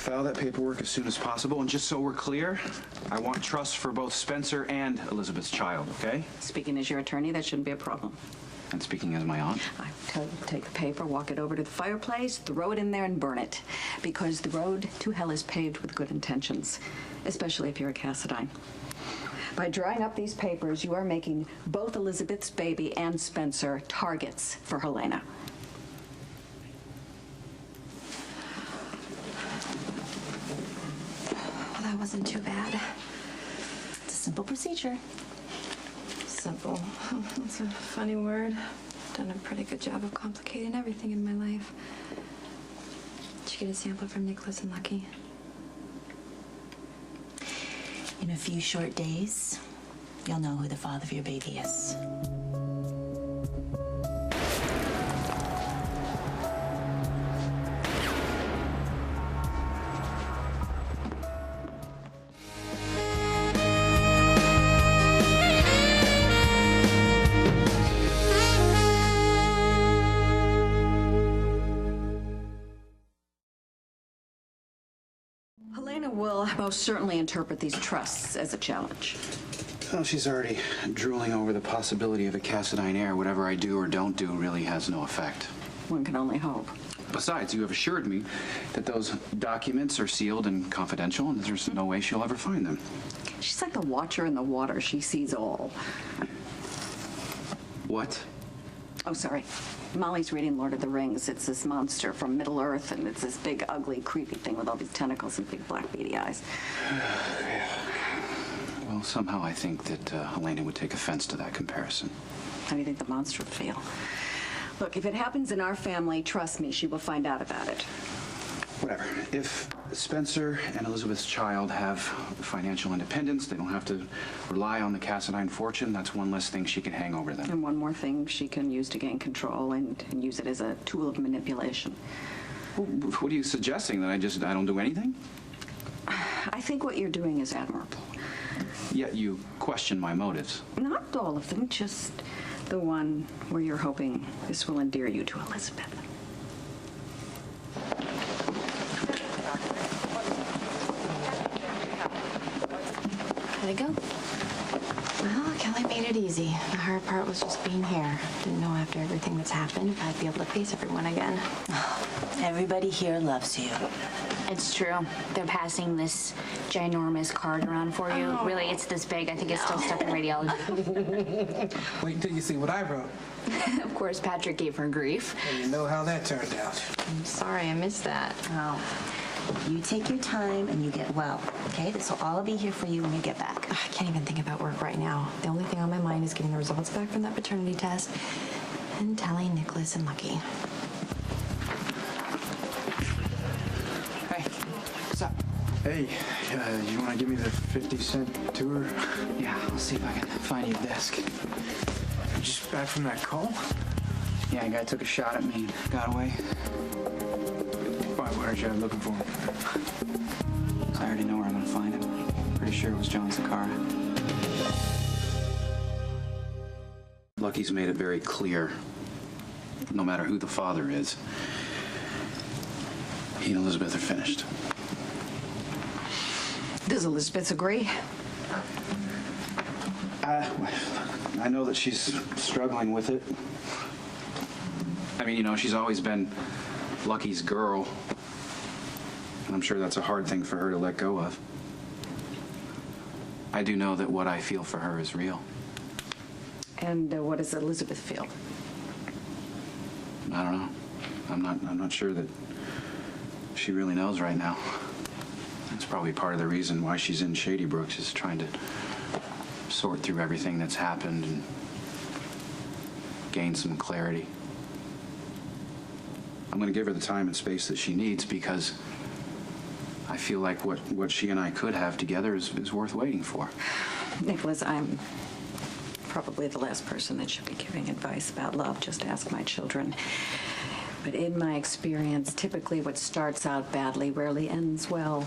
file that paperwork as soon as possible. And just so we're clear, I want trust for both Spencer and Elizabeth's child, okay? Speaking as your attorney, that shouldn't be a problem. And speaking as my aunt? I tell you to take the paper, walk it over to the fireplace, throw it in there and burn it. Because the road to hell is paved with good intentions, especially if you're a Cassadine. By drawing up these papers, you are making both Elizabeth's baby and Spencer targets for Helena. Well, that wasn't too bad. It's a simple procedure. Simple. That's a funny word. Done a pretty good job of complicating everything in my life. Did you get a sample from Nikolas and Lucky? In a few short days, you'll know who the father of your baby is. Helena will most certainly interpret these trusts as a challenge. Well, she's already drooling over the possibility of a Cassadine heir. Whatever I do or don't do really has no effect. One can only hope. Besides, you have assured me that those documents are sealed and confidential, and there's no way she'll ever find them. She's like the watcher in the water. She sees all. What? Oh, sorry. Molly's reading Lord of the Rings. It's this monster from Middle-earth, and it's this big, ugly, creepy thing with all these tentacles and big black beady eyes. Well, somehow I think that Helena would take offense to that comparison. How do you think the monster would feel? Look, if it happens in our family, trust me, she will find out about it. Whatever. If Spencer and Elizabeth's child have financial independence, they don't have to rely on the Cassadine fortune, that's one less thing she can hang over them. And one more thing she can use to gain control and use it as a tool of manipulation. Well, what are you suggesting? That I don't do anything? I think what you're doing is admirable. Yet you question my motives. Not all of them, just the one where you're hoping this will endear you to Elizabeth. How'd it go? Well, Kelly made it easy. The hard part was just being here. Didn't know after everything that's happened if I'd be able to face everyone again. Everybody here loves you. It's true. They're passing this ginormous card around for you. Oh. Really, it's this big. I think it's still stuck in radiology. Wait until you see what I wrote. Of course, Patrick gave her grief. And you know how that turned out. I'm sorry I missed that. Well, you take your time and you get well, okay? This will all be here for you when you get back. I can't even think about work right now. The only thing on my mind is getting the results back from that paternity test and telling Nikolas and Lucky. Hey, what's up? Hey, you want to give me the 50-cent tour? Yeah, I'll see if I can find your desk. You just back from that call? Yeah, a guy took a shot at me and got away. Why weren't you out looking for him? I already know where I'm gonna find him. Pretty sure it was John Zakara. Lucky's made it very clear, no matter who the father is, he and Elizabeth are finished. Does Elizabeth agree? I know that she's struggling with it. I mean, you know, she's always been Lucky's girl. And I'm sure that's a hard thing for her to let go of. I do know that what I feel for her is real. And what does Elizabeth feel? I don't know. I'm not sure that she really knows right now. That's probably part of the reason why she's in Shady Brooks, is trying to sort through everything that's happened and gain some clarity. I'm going to give her the time and space that she needs, because I feel like what she and I could have together is worth waiting for. Nikolas, I'm probably the last person that should be giving advice about love. Just ask my children. But in my experience, typically what starts out badly rarely ends well.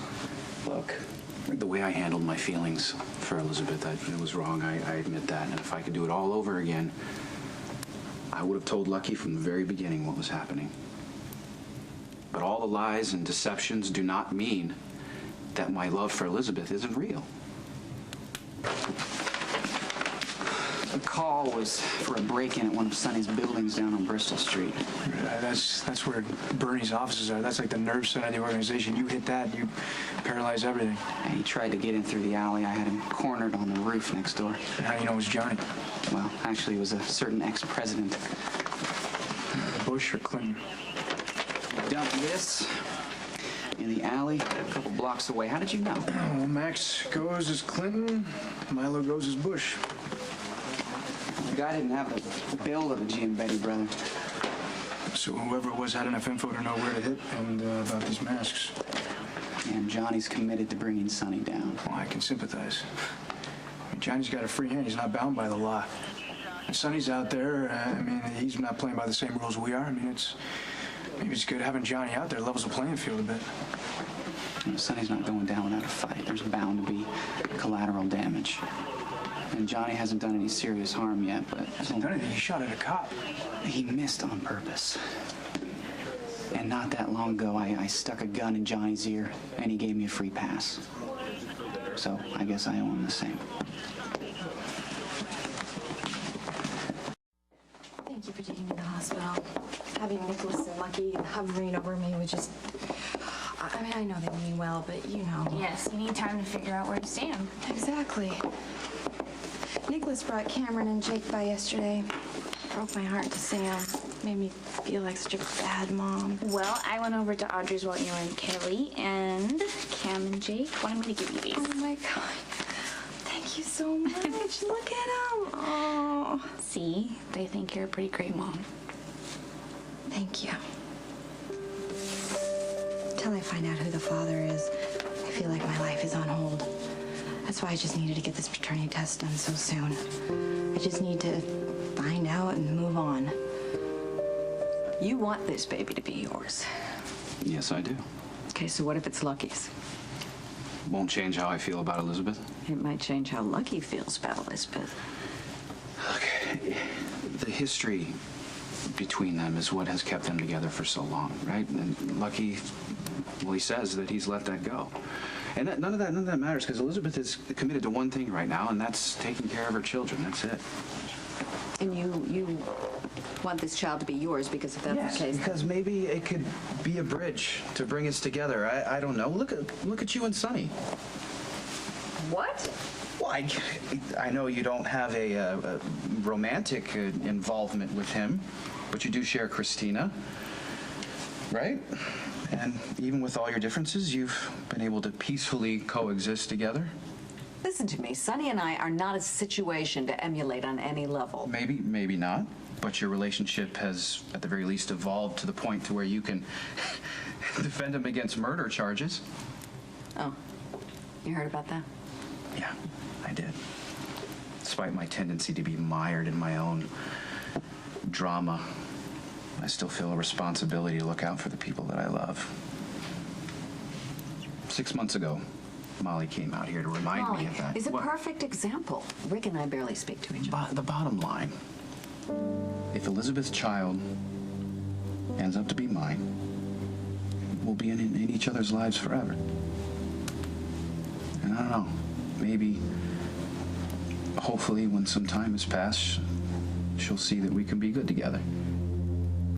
Look, the way I handled my feelings for Elizabeth, it was wrong. I admit that. And if I could do it all over again, I would have told Lucky from the very beginning what was happening. But all the lies and deceptions do not mean that my love for Elizabeth isn't real. The call was for a break-in at one of Sonny's buildings down on Bristol Street. That's where Bernie's offices are. That's like the nerve center of the organization. You hit that, you paralyze everything. And he tried to get in through the alley. I had him cornered on the roof next door. And how do you know it was Johnny? Well, actually, it was a certain ex-president. Bush or Clinton? Dumped this in the alley a couple blocks away. How did you know? Well, Max goes as Clinton, Milo goes as Bush. The guy didn't have the build of a G and Betty brother. So whoever it was had enough info to know where to hit and about these masks. And Johnny's committed to bringing Sonny down. Well, I can sympathize. I mean, Johnny's got a free hand. He's not bound by the law. And Sonny's out there. I mean, he's not playing by the same rules we are. I mean, maybe it's good having Johnny out there. Levels the playing field a bit. You know, Sonny's not going down without a fight. There's bound to be collateral damage. And Johnny hasn't done any serious harm yet, but... Hasn't done anything. He shot at a cop. He missed on purpose. And not that long ago, I stuck a gun in Johnny's ear, and he gave me a free pass. So I guess I owe him the same. Thank you for taking me to the hospital. Having Nikolas and Lucky hovering over me was just... I mean, I know they mean well, but you know. Yes, you need time to figure out where to stand. Exactly. Nikolas brought Cameron and Jake by yesterday. Broke my heart to see him. Made me feel like such a bad mom. Well, I went over to Audrey's while you were in Kelly, and Cam and Jake wanted me to give you these. Oh my God. Thank you so much. Look at him. Oh. See, they think you're a pretty great mom. Thank you. Until I find out who the father is, I feel like my life is on hold. That's why I just needed to get this paternity test done so soon. I just need to find out and move on. You want this baby to be yours. Yes, I do. Okay, so what if it's Lucky's? Won't change how I feel about Elizabeth. It might change how Lucky feels about Elizabeth. Look, the history between them is what has kept them together for so long, right? And Lucky, well, he says that he's let that go. And none of that matters, because Elizabeth is committed to one thing right now, and that's taking care of her children. That's it. And you want this child to be yours because if that's the case... because maybe it could be a bridge to bring us together. I don't know. Look at you and Sonny. What? Well, I know you don't have a romantic involvement with him, but you do share Christina, right? And even with all your differences, you've been able to peacefully coexist together. Listen to me. Sonny and I are not a situation to emulate on any level. Maybe not. But your relationship has, at the very least, evolved to the point to where you can defend him against murder charges. Oh, you heard about that? Yeah, I did. Despite my tendency to be mired in my own drama, I still feel a responsibility to look out for the people that I love. 6 months ago, Molly came out here to remind me of that. Is a perfect example. Rick and I barely speak to each other. The bottom line, if Elizabeth's child ends up to be mine, we'll be in each other's lives forever. And I don't know, maybe, hopefully, when some time has passed, she'll see that we can be good together.